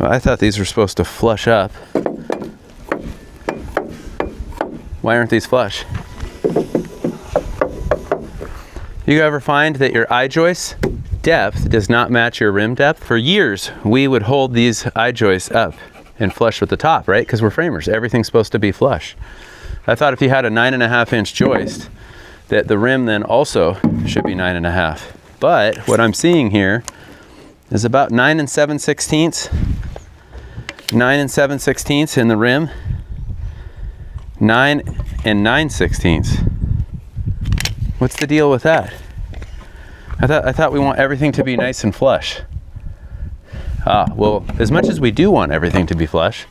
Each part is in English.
Well, I thought these were supposed to flush up. Why aren't these flush? You ever find that your I-joist depth does not match your rim depth? For years, we would hold these I-joists up and flush with the top, right? Because we're framers, everything's supposed to be flush. I thought if you had a 9.5-inch joist, that the rim then also should be 9.5. But what I'm seeing here is about 9 7/16, 9 7/16 in the rim, 9 9/16. What's the deal with that? I thought we want everything to be nice and flush. Well, as much as we do want everything to be flush,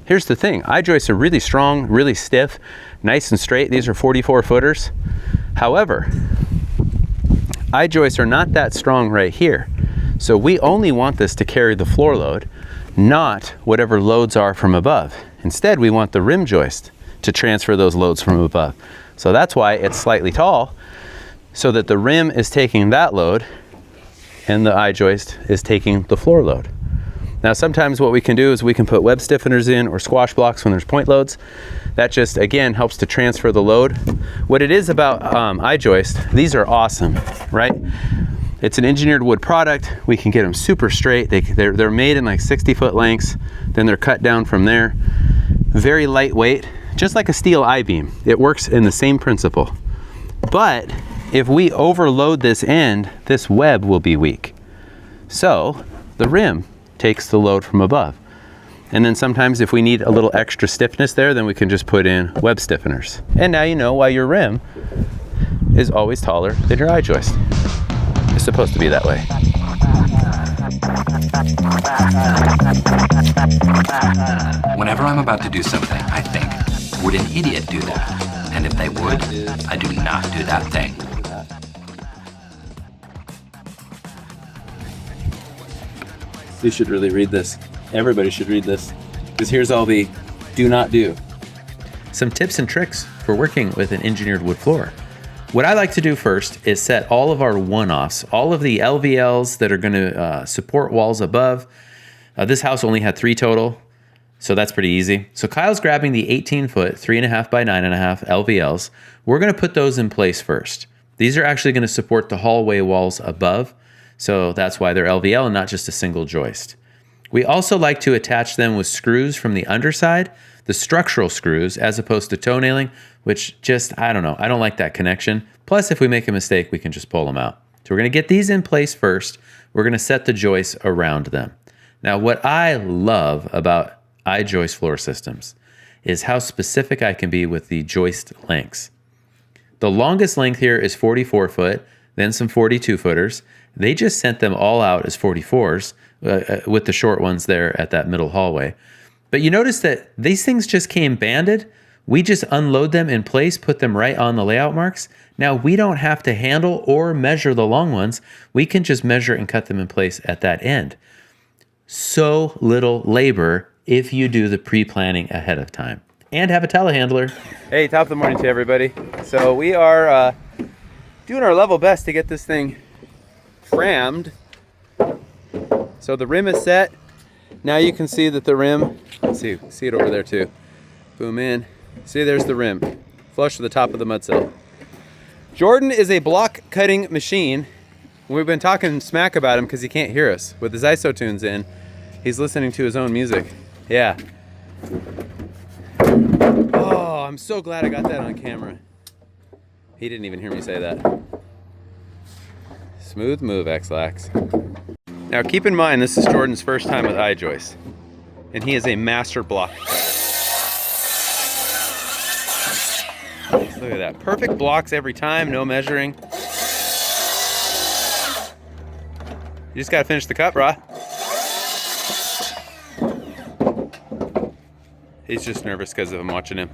here's the thing. I-joists are really strong, really stiff, nice and straight. These are 44 footers. However, I-joists are not that strong right here. So we only want this to carry the floor load, not whatever loads are from above. Instead, we want the rim joist to transfer those loads from above. So that's why it's slightly tall, so that the rim is taking that load and the I-joist is taking the floor load. Now, sometimes what we can do is we can put web stiffeners in or squash blocks when there's point loads. That just, again, helps to transfer the load. What it is about I-joist, these are awesome, right? It's an engineered wood product. We can get them super straight. They're made in like 60-foot lengths. Then they're cut down from there. Very lightweight, just like a steel I-beam. It works in the same principle. But if we overload this end, this web will be weak. So the rim takes the load from above. And then sometimes if we need a little extra stiffness there, then we can just put in web stiffeners. And now you know why your rim is always taller than your I-joist. It's supposed to be that way. Whenever I'm about to do something, I think, would an idiot do that? And if they would, I do not do that thing. You should really read this. Everybody should read this, because here's all the do not do. Some tips and tricks for working with an engineered wood floor. What I like to do first is set all of our one-offs, all of the LVLs that are going to support walls above. This house only had 3 total, so that's pretty easy. So Kyle's grabbing the 18-foot, 3.5 by 9.5 LVLs. We're going to put those in place first. These are actually going to support the hallway walls above, so that's why they're LVL and not just a single joist. We also like to attach them with screws from the underside, the structural screws, as opposed to toe nailing, which just, I don't know, I don't like that connection. Plus, if we make a mistake, we can just pull them out. So we're gonna get these in place first. We're gonna set the joists around them. Now, what I love about I-joist floor systems is how specific I can be with the joist lengths. The longest length here is 44 foot, then some 42 footers. They just sent them all out as 44s with the short ones there at that middle hallway. But you notice that these things just came banded. We just unload them in place, put them right on the layout marks. Now we don't have to handle or measure the long ones. We can just measure and cut them in place at that end. So little labor if you do the pre-planning ahead of time and have a telehandler. Hey, top of the morning to everybody. So we are doing our level best to get this thing framed. So the rim is set. Now you can see that the rim, let's see it over there too. Boom in. See, there's the rim, flush with the top of the mud sill. Jordan is a block cutting machine. We've been talking smack about him because he can't hear us. With his ISO tunes in, he's listening to his own music. Yeah. Oh, I'm so glad I got that on camera. He didn't even hear me say that. Smooth move, X-Lax. Now keep in mind, this is Jordan's first time with I-joist, and he is a master block cutter. Look at that, perfect blocks every time, no measuring. You just gotta finish the cut, brah. He's just nervous because I'm watching him.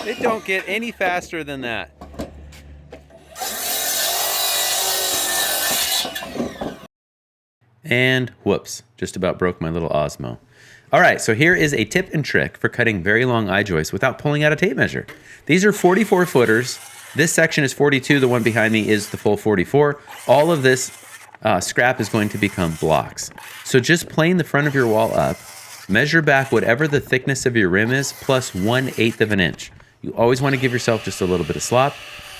It don't get any faster than that. And whoops, just about broke my little Osmo. All right, so here is a tip and trick for cutting very long I-joists without pulling out a tape measure. These are 44 footers. This section is 42. The one behind me is the full 44. All of this scrap is going to become blocks. So just plane the front of your wall up, measure back whatever the thickness of your rim is, plus 1/8 of an inch. You always want to give yourself just a little bit of slop,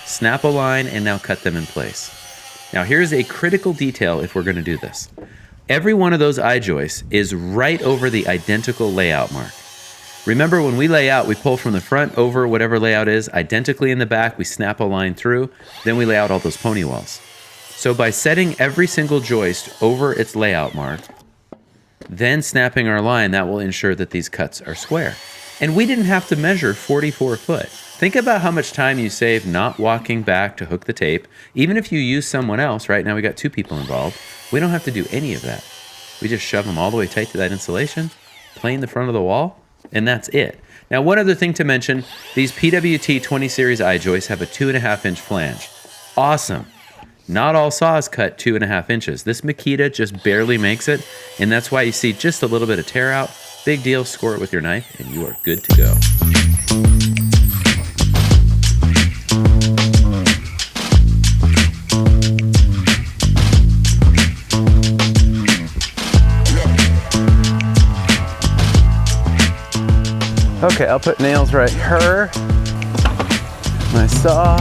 snap a line, and now cut them in place. Now here's a critical detail if we're going to do this. Every one of those I-joists is right over the identical layout mark. Remember, when we lay out, we pull from the front over whatever layout is, identically in the back, we snap a line through, then we lay out all those pony walls. So by setting every single joist over its layout mark, then snapping our line, that will ensure that these cuts are square. And we didn't have to measure 44 foot. Think about how much time you save not walking back to hook the tape. Even if you use someone else, right now we got 2 people involved, we don't have to do any of that. We just shove them all the way tight to that insulation, plane the front of the wall, and that's it. Now, one other thing to mention, these PWT 20 series I-joists have a 2.5 inch flange. Awesome. Not all saws cut 2.5 inches. This Makita just barely makes it, and that's why you see just a little bit of tear out. Big deal, score it with your knife, and you are good to go. Okay, I'll put nails right here. My saw.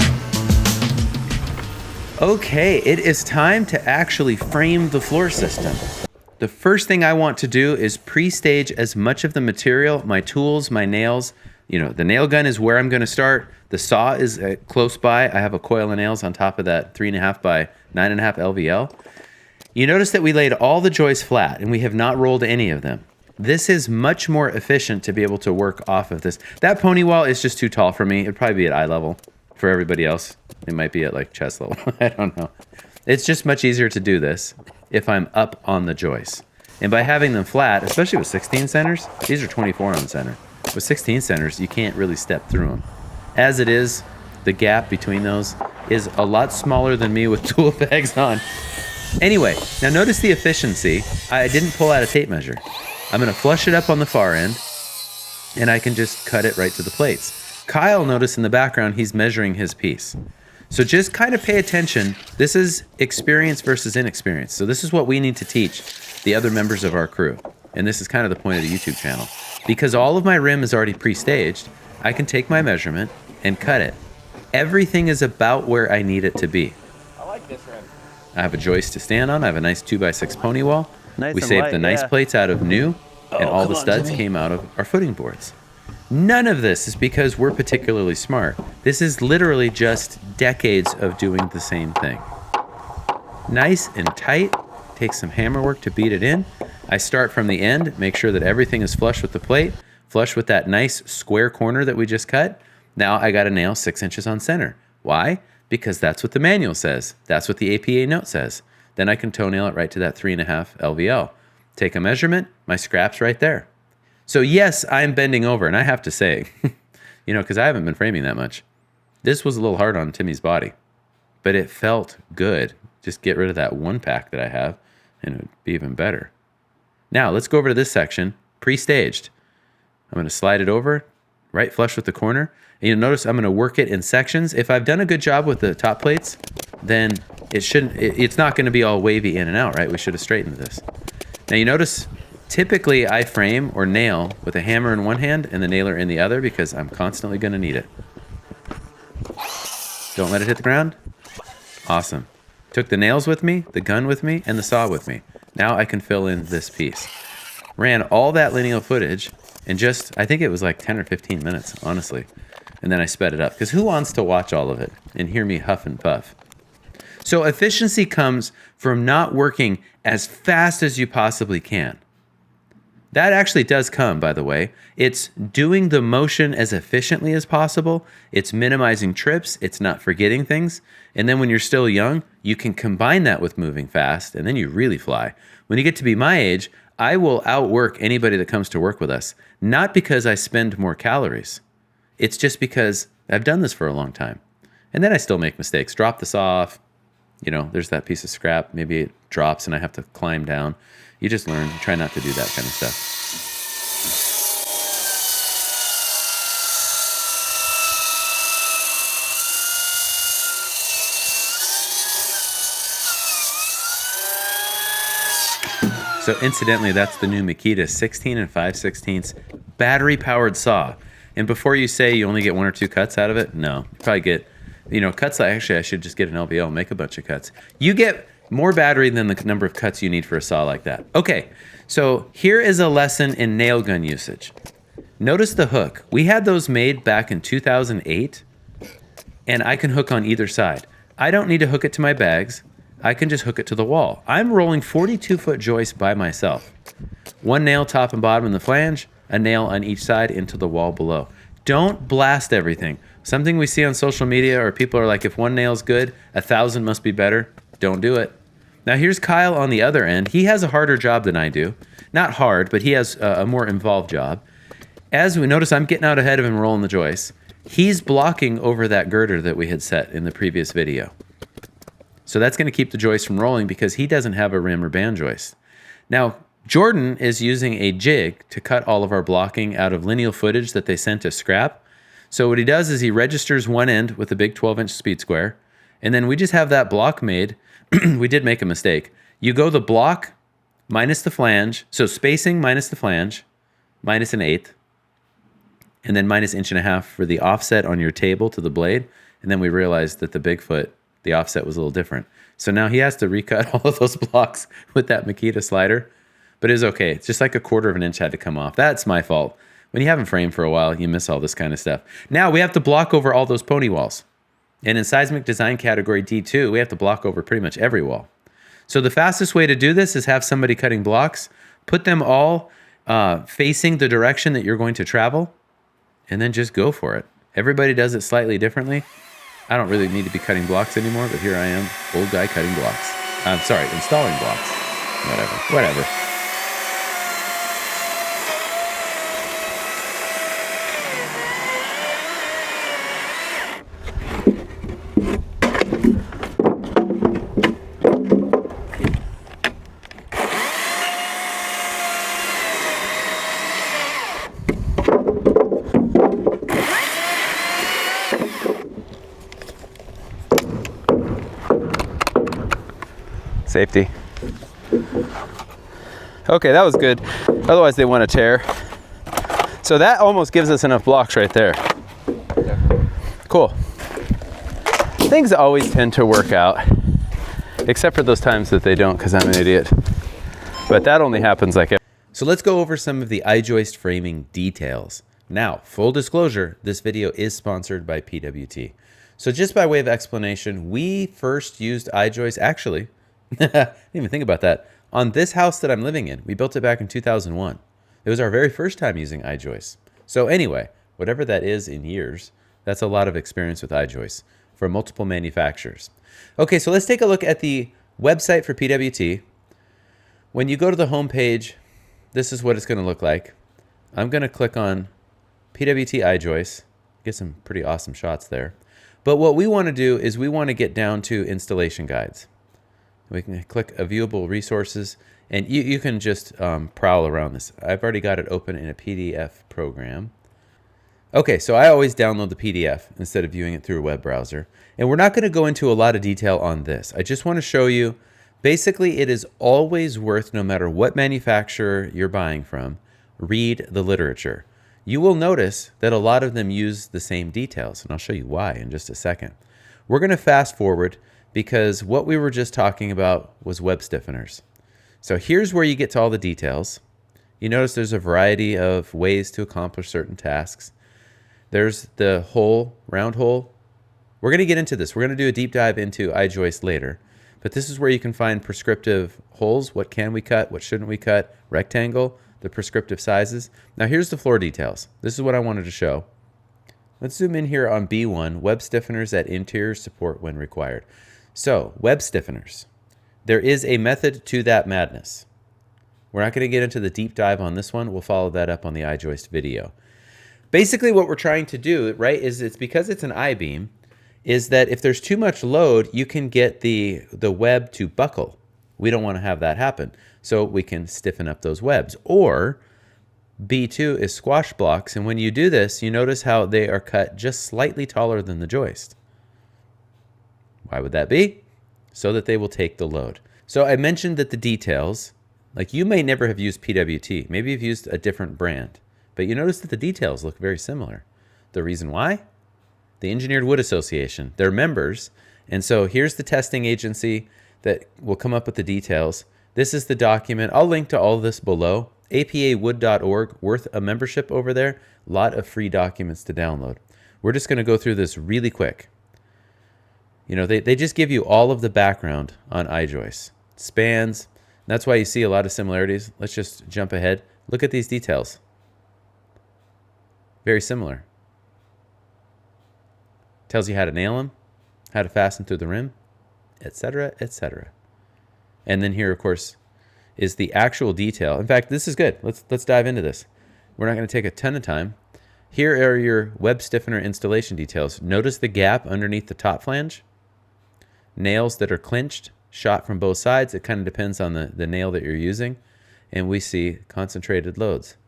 Okay, it is time to actually frame the floor system. The first thing I want to do is pre-stage as much of the material, my tools, my nails. You know, the nail gun is where I'm gonna start. The saw is close by. I have a coil of nails on top of that 3.5 by 9.5 LVL. You notice that we laid all the joists flat and we have not rolled any of them. This is much more efficient to be able to work off of this. That pony wall is just too tall for me. It'd probably be at eye level. For everybody else, it might be at like chest level. I don't know. It's just much easier to do this if I'm up on the joists. And by having them flat, especially with 16 centers, these are 24 on center. With 16 centers, you can't really step through them. As it is, the gap between those is a lot smaller than me with tool bags on. Anyway, now notice the efficiency. I didn't pull out a tape measure. I'm gonna flush it up on the far end, and I can just cut it right to the plates. Kyle, notice in the background, he's measuring his piece. So just kind of pay attention. This is experience versus inexperience. So this is what we need to teach the other members of our crew. And this is kind of the point of the YouTube channel. Because all of my rim is already pre-staged, I can take my measurement and cut it. Everything is about where I need it to be. I like this rim. I have a joist to stand on. I have a nice 2x6 pony wall. Nice we and saved light, the nice yeah. plates out of new, and all the come on, studs Jimmy. came out of our footing boards. None of this is because we're particularly smart. This is literally just decades of doing the same thing. Nice and tight. Take some hammer work to beat it in. I start from the end, make sure that everything is flush with the plate, flush with that nice square corner that we just cut. Now I got to nail 6 inches on center. Why? Because that's what the manual says. That's what the APA note says. Then I can toenail it right to that 3.5 LVL. Take a measurement, my scrap's right there. So yes, I'm bending over, and I have to say, you know, because I haven't been framing that much. This was a little hard on Timmy's body, but it felt good. Just get rid of that one pack that I have, and it would be even better. Now, let's go over to this section, pre-staged. I'm going to slide it over, right flush with the corner. And you'll notice I'm going to work it in sections. If I've done a good job with the top plates, then it's not going to be all wavy in and out, right? We should have straightened this. Now you notice, typically I frame or nail with a hammer in one hand and the nailer in the other because I'm constantly going to need it. Don't let it hit the ground. Awesome. Took the nails with me, the gun with me, and the saw with me. Now I can fill in this piece. Ran all that lineal footage in just, I think it was like 10 or 15 minutes, honestly. And then I sped it up because who wants to watch all of it and hear me huff and puff? So efficiency comes from not working as fast as you possibly can. That actually does come, by the way. It's doing the motion as efficiently as possible. It's minimizing trips. It's not forgetting things. And then when you're still young, you can combine that with moving fast, and then you really fly. When you get to be my age, I will outwork anybody that comes to work with us, not because I spend more calories. It's just because I've done this for a long time. And then I still make mistakes. Drop the saw off. You know, there's that piece of scrap. Maybe it drops and I have to climb down. You just learn. Try not to do that kind of stuff. So incidentally, that's the new Makita 16 and 5/16 battery powered saw. And before you say you only get 1 or 2 cuts out of it, no, you probably get, cuts. Actually, I should just get an LVL, make a bunch of cuts. You get more battery than the number of cuts you need for a saw like that. Okay, so here is a lesson in nail gun usage. Notice the hook. We had those made back in 2008, and I can hook on either side. I don't need to hook it to my bags. I can just hook it to the wall. I'm rolling 42-foot joists by myself. 1 nail top and bottom in the flange, a nail on each side into the wall below. Don't blast everything. Something we see on social media, or people are like, if 1 nail's good, 1,000 must be better. Don't do it. Now here's Kyle on the other end. He has a harder job than I do. Not hard, but he has a more involved job. As we notice, I'm getting out ahead of him rolling the joists. He's blocking over that girder that we had set in the previous video. So that's going to keep the joist from rolling because he doesn't have a rim or band joist. Now, Jordan is using a jig to cut all of our blocking out of lineal footage that they sent as scrap. So what he does is he registers one end with a big 12-inch speed square, and then we just have that block made. We did make a mistake. You go the block minus the flange, so spacing minus the flange, minus 1/8, and then minus 1.5 inches for the offset on your table to the blade. And then we realized that the Bigfoot, the offset was a little different. So now he has to recut all of those blocks with that Makita slider, but it's okay. It's just like 1/4 of an inch had to come off. That's my fault. When you haven't framed for a while, you miss all this kind of stuff. Now we have to block over all those pony walls. And in seismic design category D2, we have to block over pretty much every wall. So the fastest way to do this is have somebody cutting blocks, put them all facing the direction that you're going to travel, and then just go for it. Everybody does it slightly differently. I don't really need to be cutting blocks anymore, but here I am, old guy cutting blocks. I'm sorry, installing blocks. Whatever. Safety. Okay, that was good. Otherwise they want to tear. So that almost gives us enough blocks right there. Cool. Things always tend to work out, except for those times that they don't because I'm an idiot. But that only happens like... So let's go over some of the I-joist framing details. Now, full disclosure, this video is sponsored by PWT. So just by way of explanation, we first used I-joist, actually, I didn't even think about that, on this house that I'm living in. We built it back in 2001. It was our very first time using I-joists. So anyway, whatever that is in years, that's a lot of experience with I-joists for multiple manufacturers. Okay, so let's take a look at the website for PWT. When you go to the home page, this is what it's going to look like. I'm going to click on PWT I-Joist, get some pretty awesome shots there. But what we want to do is we want to get down to installation guides. We can click a viewable resources, and you can just prowl around this. I've already got it open in a PDF program. Okay, so I always download the PDF instead of viewing it through a web browser. And we're not going to go into a lot of detail on this. I just want to show you, basically it is always worth, no matter what manufacturer you're buying from, read the literature. You will notice that a lot of them use the same details, and I'll show you why in just a second. We're going to fast forward because what we were just talking about was web stiffeners. So here's where you get to all the details. You notice there's a variety of ways to accomplish certain tasks. There's the hole, round hole. We're going to get into this. We're going to do a deep dive into I-joist later. But this is where you can find prescriptive holes. What can we cut? What shouldn't we cut? Rectangle, the prescriptive sizes. Now here's the floor details. This is what I wanted to show. Let's zoom in here on B1, web stiffeners at interior support when required. So, web stiffeners. There is a method to that madness. We're not going to get into the deep dive on this one. We'll follow that up on the I-joist video. Basically what we're trying to do, right, is it's because it's an I-beam, is that if there's too much load, you can get the web to buckle. We don't want to have that happen. So we can stiffen up those webs. Or B2 is squash blocks, and when you do this, you notice how they are cut just slightly taller than the joist. Why would that be? So that they will take the load. So I mentioned that the details Like you may never have used PWT. Maybe you've used a different brand, but you notice that the details look very similar. The reason why? The Engineered Wood Association. They're members. And so here's the testing agency that will come up with the details. This is the document. I'll link to all of this below. apawood.org, worth a membership over there. A lot of free documents to download. We're just going to go through this really quick. You know, they just give you all of the background on I-joists. Spans. That's why you see a lot of similarities. Let's just jump ahead. Look at these details. Very similar. Tells you how to nail them, how to fasten through the rim, etc., etc. And then here, of course, is the actual detail. In fact, this is good. Let's dive into this. We're not going to take a ton of time. Here are your web stiffener installation details. Notice the gap underneath the top flange. Nails that are clinched, shot from both sides. It kind of depends on the nail that you're using. And we see concentrated loads.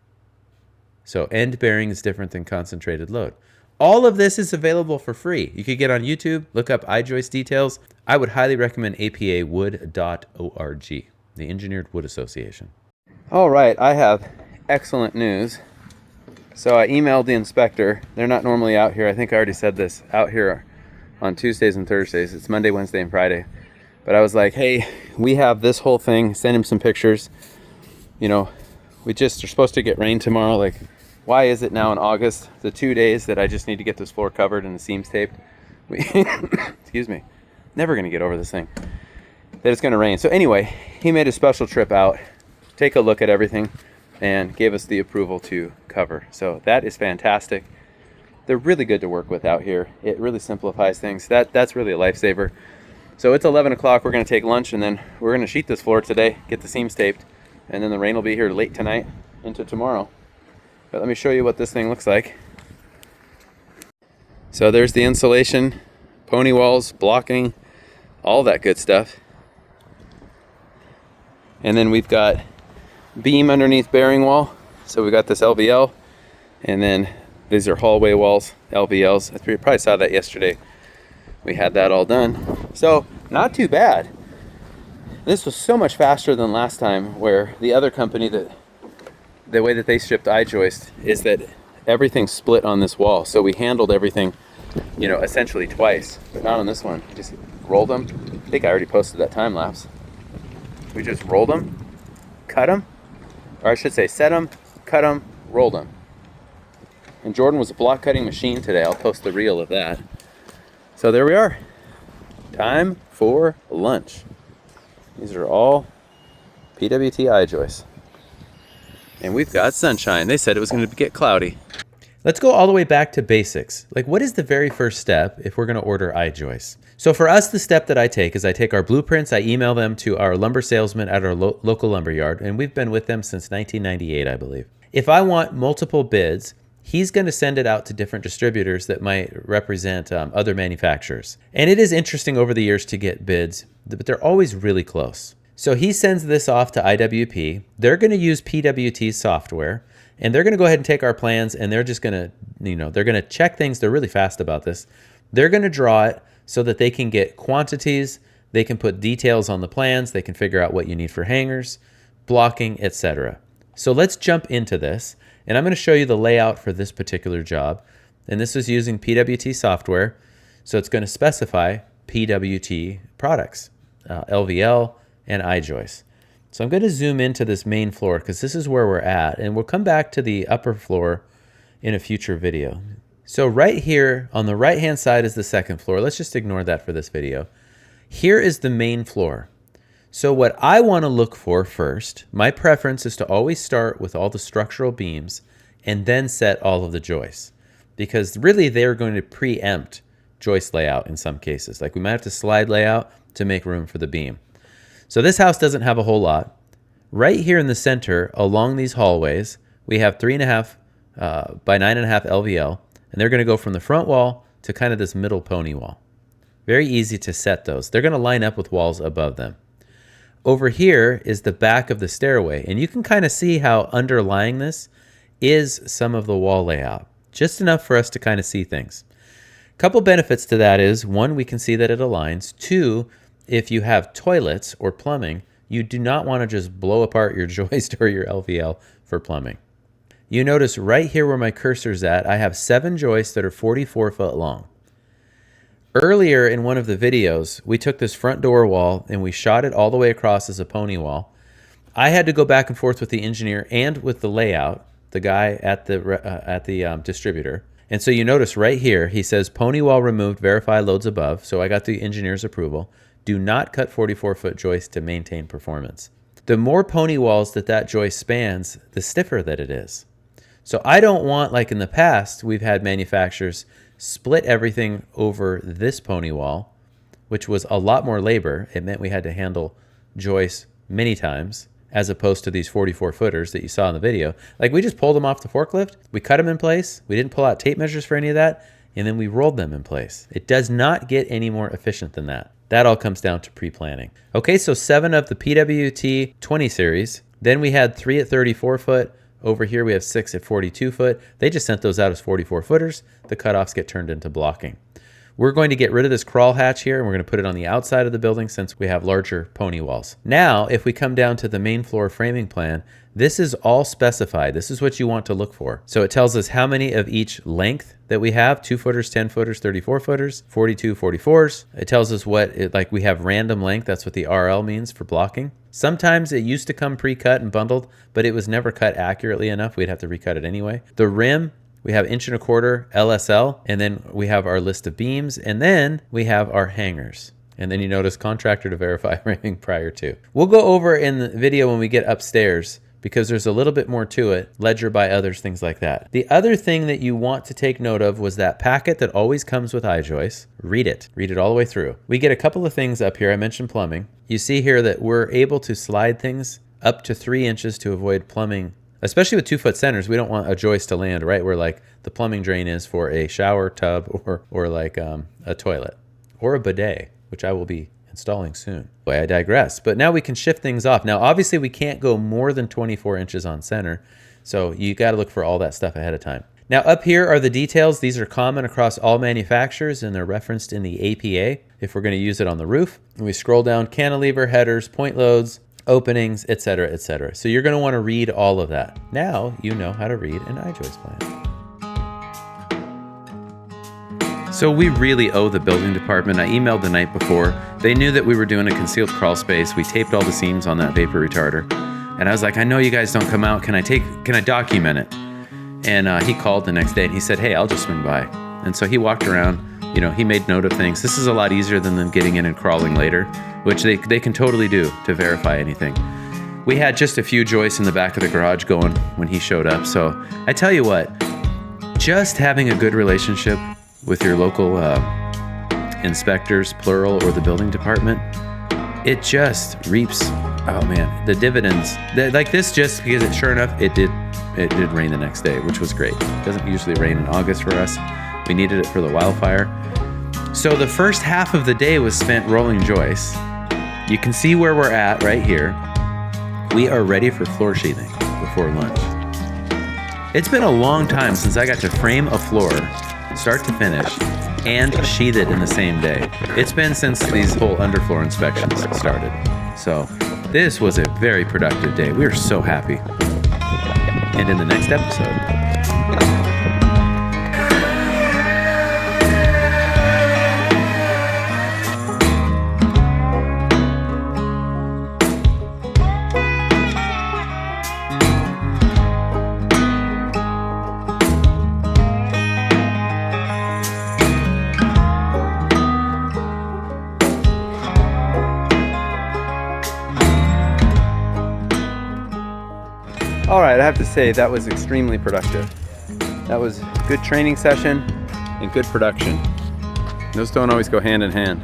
So end bearing is different than concentrated load. All of this is available for free. You could get on YouTube, look up I-joist details. I would highly recommend apawood.org, the Engineered Wood Association. All right, I have excellent news. So I emailed the inspector. They're not normally out here. I think I already said this, out here on Tuesdays and Thursdays. It's Monday, Wednesday, and Friday. But I was like, hey, we have this whole thing. Send him some pictures. You know, we just are supposed to get rain tomorrow. Like, why is it now in August, the 2 days that I just need to get this floor covered and the seams taped? Excuse me. Never going to get over this thing. That it's going to rain. So anyway, he made a special trip out, take a look at everything, and gave us the approval to cover. So that is fantastic. They're really good to work with out here. It really simplifies things. That's really a lifesaver. So it's 11 o'clock. We're going to take lunch, and then we're going to sheet this floor today, get the seams taped, and then the rain will be here late tonight into tomorrow. But let me show you what this thing looks like. So there's the insulation, pony walls, blocking, all that good stuff. And then we've got beam underneath bearing wall. So we got this LVL, and then these are hallway walls, LVLs. You probably saw that yesterday. We had that all done. So not too bad. This was so much faster than last time, where the other company, the way that they shipped I-joist is that everything's split on this wall. So we handled everything, you know, essentially twice, but not on this one. Just rolled them. I think I already posted that time lapse. We just rolled them, cut them, or I should say set them, cut them, rolled them. And Jordan was a block cutting machine today. I'll post the reel of that. So there we are. Time for lunch. These are all PWT I-joists. And we've got sunshine. They said it was going to get cloudy. Let's go all the way back to basics. Like, what is the very first step if we're going to order I-joists? So for us, the step that I take is I take our blueprints, I email them to our lumber salesman at our local lumber yard, and we've been with them since 1998, I believe. If I want multiple bids, he's going to send it out to different distributors that might represent other manufacturers. And it is interesting over the years to get bids, but they're always really close. So he sends this off to IWP. They're going to use PWT software, and they're going to go ahead and take our plans, and they're just going to, you know, they're going to check things. They're really fast about this. They're going to draw it so that they can get quantities. They can put details on the plans. They can figure out what you need for hangers, blocking, etc. So let's jump into this, and I'm going to show you the layout for this particular job. And this is using PWT software, so it's going to specify PWT products, LVL, and I-joist. So I'm going to zoom into this main floor because this is where we're at, and we'll come back to the upper floor in a future video. So right here on the right hand side is the second floor. Let's just ignore that for this video. Here is the main floor. So what I want to look for first, my preference is to always start with all the structural beams and then set all of the joists, because really they're going to preempt joist layout in some cases. Like we might have to slide layout to make room for the beam. So this house doesn't have a whole lot. Right here in the center, along these hallways, we have 3.5 by 9.5 LVL, and they're going to go from the front wall to kind of this middle pony wall. Very easy to set those. They're going to line up with walls above them. Over here is the back of the stairway, and you can kind of see how underlying this is some of the wall layout, just enough for us to kind of see things. A couple benefits to that is, one, we can see that it aligns. Two, if you have toilets or plumbing, You do not want to just blow apart your joist or your LVL for plumbing. You notice right here where my cursor's at, I have 7 joists that are 44 foot long. Earlier in one of the videos, we took this front door wall and we shot it all the way across as a pony wall. I had to go back and forth with the engineer and with the layout, the guy at the distributor. And so you notice right here, he says pony wall removed, verify loads above. So I got the engineer's approval. Do not cut 44 foot joist to maintain performance. The more pony walls that joist spans, the stiffer that it is. So I don't want, like in the past, we've had manufacturers split everything over this pony wall, which was a lot more labor. It meant we had to handle joists many times, as opposed to these 44 footers that you saw in the video. Like, we just pulled them off the forklift, we cut them in place, we didn't pull out tape measures for any of that, and then we rolled them in place. It does not get any more efficient than that. That all comes down to pre-planning. Okay, so 7 of the PWT 20 series. Then we had 3 at 34 foot. Over here we have 6 at 42 foot. They just sent those out as 44 footers. The cutoffs get turned into blocking. We're going to get rid of this crawl hatch here, and we're going to put it on the outside of the building since we have larger pony walls. Now, if we come down to the main floor framing plan, this is all specified. This is what you want to look for. So it tells us how many of each length that we have: 2 footers, 10 footers, 34 footers, 42, 44s. It tells us like we have random length. That's what the RL means for blocking. Sometimes it used to come pre-cut and bundled, but it was never cut accurately enough. We'd have to recut it anyway. The rim, we have 1.25" LSL, and then we have our list of beams, and then we have our hangers. And then you notice contractor to verify framing prior to. We'll go over in the video when we get upstairs, because there's a little bit more to it, ledger by others, things like that. The other thing that you want to take note of was that packet that always comes with I-joists. Read it all the way through. We get a couple of things up here. I mentioned plumbing. You see here that we're able to slide things up to 3 inches to avoid plumbing. Especially with 2 foot centers, we don't want a joist to land right where like the plumbing drain is for a shower tub or like a toilet or a bidet, which I will be installing soon. Boy, I digress. But now we can shift things off. Now, obviously we can't go more than 24 inches on center. So you got to look for all that stuff ahead of time. Now up here are the details. These are common across all manufacturers and they're referenced in the APA if we're going to use it on the roof. And we scroll down: cantilever, headers, point loads, openings, etc., etc. So you're going to want to read all of that. Now you know how to read an I-joist plan. So we really owe the building department. I emailed the night before. They knew that we were doing a concealed crawl space. We taped all the seams on that vapor retarder. And I was like, I know you guys don't come out. Can I document it? And he called the next day and he said, hey, I'll just swing by. And so he walked around, you know, he made note of things. This is a lot easier than them getting in and crawling later, which they can totally do to verify anything. We had just a few joists in the back of the garage going when he showed up. So I tell you what, just having a good relationship with your local inspectors, plural, or the building department, it just reaps, oh man, the dividends. Like this, just because sure enough, it did rain the next day, which was great. It doesn't usually rain in August for us. We needed it for the wildfire. So the first half of the day was spent rolling joists. You can see where we're at right here. We are ready for floor sheathing before lunch. It's been a long time since I got to frame a floor, start to finish, and sheathe it in the same day. It's been since these whole underfloor inspections started. So this was a very productive day. We are so happy. And in the next episode, all right, I have to say that was extremely productive. That was a good training session and good production. Those don't always go hand in hand.